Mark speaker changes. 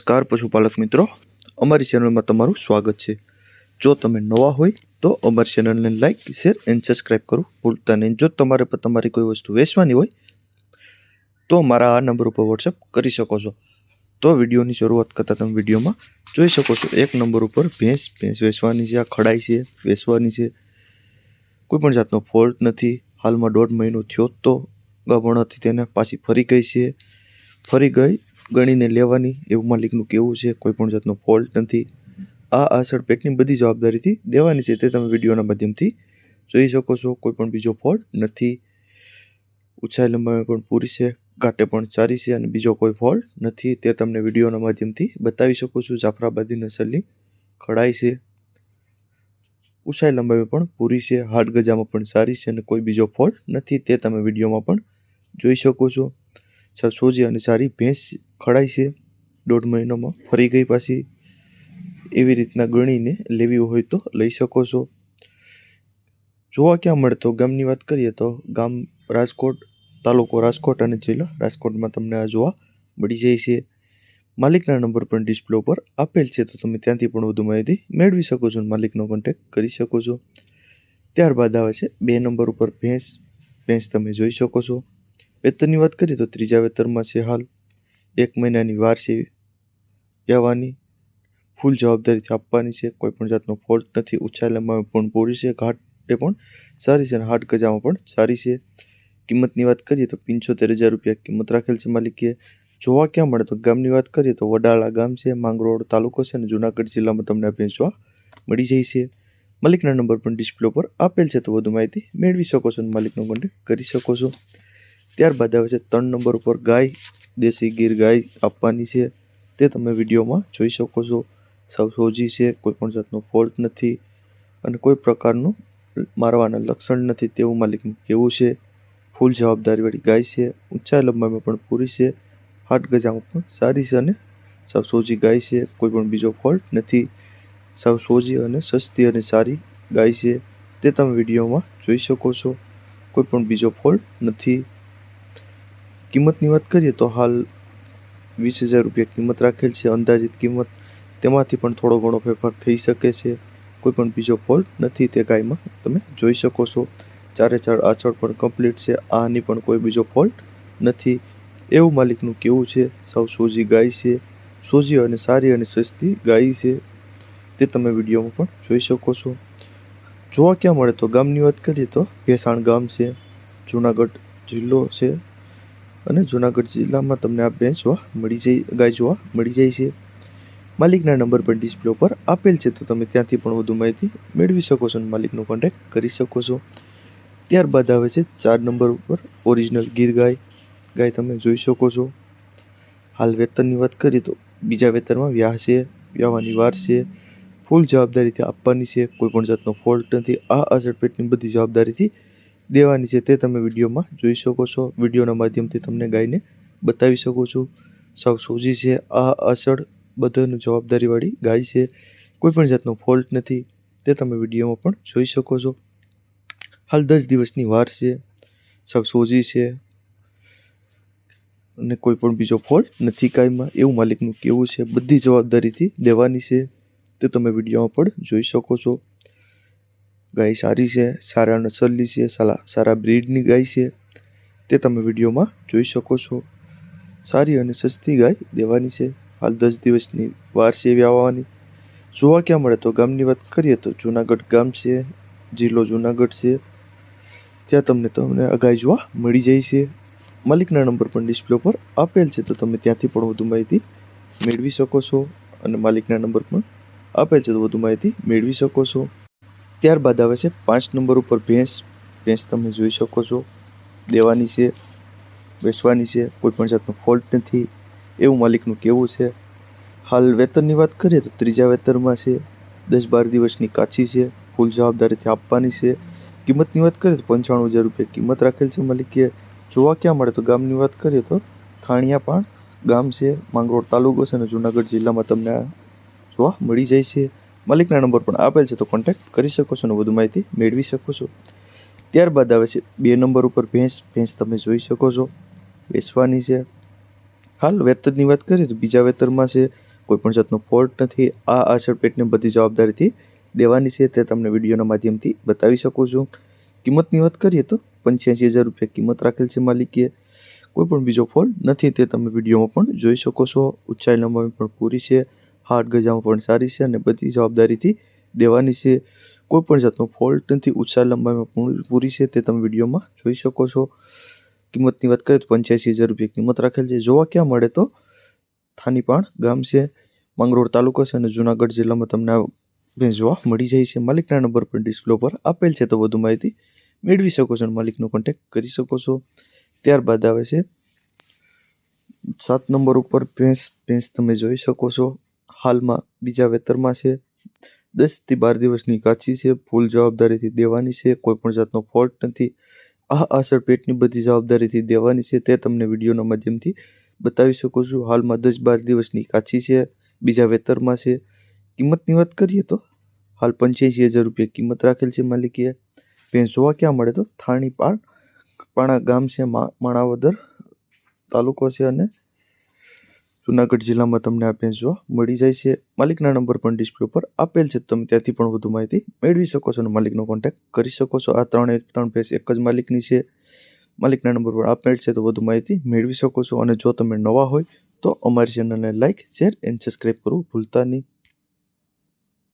Speaker 1: નમસ્કાર પશુપાલક મિત્રો, અમારી ચેનલમાં તમારું સ્વાગત છે। જો તમે નવા હોય તો અમારી ચેનલને લાઇક, શેર એન્ડ સબસ્ક્રાઇબ કરવું ભૂલતા નહીં। જો તમારે પણ તમારી કોઈ વસ્તુ વેચવાની હોય તો મારા આ નંબર ઉપર વોટ્સએપ કરી શકો છો। તો વિડીયોની શરૂઆત કરતાં તમે વિડીયોમાં જોઈ શકો છો, એક નંબર ઉપર ભેંસ વેચવાની છે। આ ખડાઈ છે, વેચવાની છે। કોઈ પણ જાતનો ફોલ્ટ નથી। હાલમાં 1.5 મહિનો થયો તો ગાભણ હતી, તેને પાછી ફરી ગઈ છે। ફરી ગઈ ગણીને લેવાની એવું માલિકનું કહેવું છે। કોઈ પણ જાતનો ફોલ્ટ નથી। આ આષાઢ પેટની બધી જવાબદારીથી દેવાની છે, તે તમે વિડીયોના માધ્યમથી જોઈ શકો છો। કોઈ પણ બીજો ફોલ્ટ નથી। ઊંચાઈ લંબાઈ પણ પૂરી છે, ઘાટે પણ સારી છે અને બીજો કોઈ ફોલ્ટ નથી, તે તમને વિડીયોના માધ્યમથી બતાવી શકું છું। જાફરાબાદી નસલની ખડાઈ છે, ઊંચાઈ લંબાઈ પણ પૂરી છે, હાડ ગજામાં પણ સારી છે અને કોઈ બીજો ફોલ્ટ નથી, તે તમે વિડીયોમાં પણ જોઈ શકો છો। સાવ સોજી અને સારી ભેંસ ખડાઈ છે। 1.5 મહિનામાં ફરી ગઈ પાછી। એવી રીતના ગણીને લેવી હોય તો લઈ શકો છો। જોવા ક્યાં મળે તો ગામની વાત કરીએ તો ગામ રાજકોટ, તાલુકો રાજકોટ અને જિલ્લો રાજકોટમાં તમને આ જોવા મળી જાય છે। માલિકના નંબર પણ ડિસ્પ્લે ઉપર આપેલ છે, તો તમે ત્યાંથી પણ વધુ માહિતી મેળવી શકો છો અને માલિકનો કોન્ટેક્ટ કરી શકો છો। ત્યારબાદ આવે છે 2 નંબર ઉપર ભેંસ તમે જોઈ શકો છો। વેતનની વાત કરીએ તો 3જા વેતરમાં છે। હાલ 1 મહિનાની વાર છે વ્યાવાની। ફૂલ જવાબદારીથી આપવાની છે, કોઈ પણ જાતનો ફોલ્ટ નથી। ઊંચાઈ લંબાઈ પણ પૂરી છે, ઘાટે પણ સારી છે અને હાડ ગજામાં પણ સારી છે। કિંમતની વાત કરીએ તો 75,000 રૂપિયા કિંમત રાખેલ છે માલિકે। જોવા ક્યાં મળે તો ગામની વાત કરીએ તો વડાળા ગામ છે, માંગરોળ તાલુકો છે અને જુનાગઢ જિલ્લામાં તમને આ ભેંસ જોવા મળી જાય છે। માલિકના નંબર પણ ડિસ્પ્લે ઉપર આપેલ છે, તો વધુ માહિતી મેળવી શકો છો અને માલિકનો કોન્ટેક્ટ કરી શકો છો। ત્યારબાદ આવે છે 3 નંબર ઉપર ગાય, દેશી ગીર ગાય આપવાની છે, તે તમે વિડીયોમાં જોઈ શકો છો। સાવ સોજી છે, કોઈ પણ જાતનો ફોલ્ટ નથી અને કોઈ પ્રકારનું મારવાના લક્ષણ નથી, તેવું માલિકનું કહેવું છે। ફૂલ જવાબદારીવાળી ગાય છે, ઊંચાઈ લંબાઈમાં પણ પૂરી છે, હાડ ગજામાં પણ સારી છે અને સાવ સોજી ગાય છે, કોઈ પણ બીજો ફોલ્ટ નથી। સાવ સોજી અને સસ્તી અને સારી ગાય છે, તે તમે વિડીયોમાં જોઈ શકો છો। કોઈ પણ બીજો ફોલ્ટ નથી। કિંમતની વાત કરીએ તો હાલ 20,000 રૂપિયા કિંમત રાખેલ છે અંદાજિત કિંમત, તેમાંથી પણ થોડો ઘણો ફેરફાર થઈ શકે છે। કોઈ પણ બીજો ફોલ્ટ નથી, તે ગાયમાં તમે જોઈ શકો છો। ચારે ચાર આંચળ પણ કમ્પ્લીટ છે, આની પણ કોઈ બીજો ફોલ્ટ નથી, એવું માલિકનું કહેવું છે। સાવ સોજી ગાય છે, સોજી અને સારી અને સસ્તી ગાય છે, તે તમે વિડીયોમાં પણ જોઈ શકો છો। જોવા ક્યાં મળે તો ગામની વાત કરીએ તો ભેસાણ ગામ છે, જુનાગઢ જિલ્લો છે અને જુનાગઢ જિલ્લામાં તમને આ ભેંસ ગાય જોવા મળી જાય છે। માલિકના નંબર પણ ડિસ્પ્લે ઉપર આપેલ છે, તો તમે ત્યાંથી પણ વધુ માહિતી મેળવી શકો છો અને માલિકનો કોન્ટેક્ટ કરી શકો છો। ત્યારબાદ આવે છે 4 નંબર ઉપર ઓરિજિનલ ગીર ગાય તમે જોઈ શકો છો। હાલ વેતનની વાત કરીએ તો 2જા વેતનમાં વ્યાવાની વાર છે, ફૂલ જવાબદારીથી આપવાની છે, કોઈ પણ જાતનો ફોલ્ટ નથી। આ આષાઢ પેટની બધી જવાબદારીથી દેવાની છે, તે તમે વિડીયોમાં જોઈ શકો છો। વિડીયોના માધ્યમથી તમને ગાયને બતાવી શકો છો। સાવ સોજી છે, આ આષાઢ બધાની જવાબદારીવાળી ગાય છે, કોઈ પણ જાતનો ફોલ્ટ નથી, તે તમે વિડીયોમાં પણ જોઈ શકો છો। હાલ 10 દિવસની વાર છે, સાવ સોજી છે અને કોઈ પણ બીજો ફોલ્ટ નથી ગાયમાં, એવું માલિકનું કહેવું છે। બધી જવાબદારીથી દેવાની છે, તે તમે વિડીયોમાં પણ જોઈ શકો છો। ગાય સારી છે, સારા નસલની છે, સારા બ્રીડની ગાય છે, તે તમે વિડીયોમાં જોઈ શકો છો। સારી અને સસ્તી ગાય દેવાની છે। હાલ 10 દિવસની વાર છે વ્યાવાની। જોવા ક્યાં મળે તો ગામની વાત કરીએ તો જુનાગઢ ગામ છે, જિલ્લો જુનાગઢ છે, ત્યાં તમને આ ગાય જોવા મળી જાય છે। માલિકના નંબર પણ ડિસ્પ્લે પર આપેલ છે, તો તમે ત્યાંથી પણ વધુ માહિતી મેળવી શકો છો અને માલિકના નંબર પણ આપેલ છે, તો વધુ માહિતી મેળવી શકો છો। ત્યારબાદ આવે છે 5 નંબર ઉપર ભેંસ તમે જોઈ શકો છો, દેવાની છે, વેચવાની છે, કોઈ પણ જાતનો ફોલ્ટ નથી, એવું માલિકનું કહેવું છે। હાલ વેતનની વાત કરીએ તો 3જા વેતનમાં છે, 10-12 દિવસની કાચી છે, ફૂલ જવાબદારીથી આપવાની છે। કિંમતની વાત કરીએ તો 95,000 રૂપિયા કિંમત રાખેલ છે માલિકે। જોવા ક્યાં મળે તો ગામની વાત કરીએ તો થાણિયાપાણ ગામ છે, માંગરોળ તાલુકો છે અને જુનાગઢ જિલ્લામાં તમને જોવા મળી જાય છે। માલિકના નંબર પણ આપેલ છે, તો કોન્ટેક્ટ કરી શકો છો અને વધુ માહિતી મેળવી શકો છો। ત્યારબાદ આવે છે 2 નંબર ઉપર ભેંસ તમે જોઈ શકો છો, વેચવાની છે। હાલ વેતનની વાત કરીએ તો 2જા વેતરમાં છે, કોઈપણ જાતનો ફોલ્ટ નથી। આ આચળ પેટને બધી જવાબદારીથી દેવાની છે તે તમને વિડીયોના માધ્યમથી બતાવી શકું છું। કિંમતની વાત કરીએ તો 85,000 રૂપિયા કિંમત રાખેલ છે માલિકે। કોઈપણ બીજો ફોલ્ટ નથી તે તમે વિડીયોમાં પણ જોઈ શકો છો। ઊંચાઈ લંબાઈ પણ પૂરી છે, હાથ ગજામાં પણ સારી છે અને બધી જવાબદારીથી દેવાની છે। કોઈપણ જાતનો ફોલ્ટ નથી, ઊંચાઈ લંબાઈમાં પૂરી છે તે તમે વિડીયોમાં જોઈ શકો છો। કિંમતની વાત કરીએ તો 85,000 રૂપિયા કિંમત રાખેલ છે। જોવા ક્યાં મળે તો થાનીપાણ ગામ છે, માંગરોળ તાલુકો છે અને જુનાગઢ જિલ્લામાં તમને આ ભેંસ જોવા મળી જાય છે। માલિકના નંબર પર ડિસ્પ્લે પર આપેલ છે, તો વધુ માહિતી મેળવી શકો છો અને માલિકનો કોન્ટેક્ટ કરી શકો છો। ત્યારબાદ આવે છે 7 નંબર ઉપર ભેંસ તમે જોઈ શકો છો, હાલમાં બીજા વેતરમાં છે, 10 થી 12 દિવસની કાચી છે, ફૂલ જવાબદારીથી દેવાની છે, કોઈપણ જાતનો ફોલ્ટ નથી। આ આચળ પેટની બધી જવાબદારીથી દેવાની છે તે તમને વિડીયોના માધ્યમથી બતાવી શકું છું। હાલમાં 10-12 દિવસની કાચી છે, બીજા વેતરમાં છે। કિંમતની વાત કરીએ તો હાલ 85,000 રૂપિયા કિંમત રાખેલ છે માલિકે। ભેંસ જોવા ક્યાં મળે તો થાણીપાણા ગામ છે, માણાવદર તાલુકો છે અને જુનાગઢ જિલ્લામાં તમને આ ભેંસ જોવા મળી જાય છે। માલિકના નંબર પણ ડિસ્પ્લે પર આપેલ છે, તમે ત્યાંથી પણ વધુ માહિતી મેળવી શકો છો અને માલિકનો કોન્ટેક્ટ કરી શકો છો। આ ત્રણ ભેંસ એક જ માલિકની છે, માલિકના નંબર પર આપેલ છે, તો વધુ માહિતી મેળવી શકો છો। અને જો તમે નવા હોય તો અમારી ચેનલને લાઇક, શેર એન્ડ સબસ્ક્રાઈબ કરવું ભૂલતા નહીં।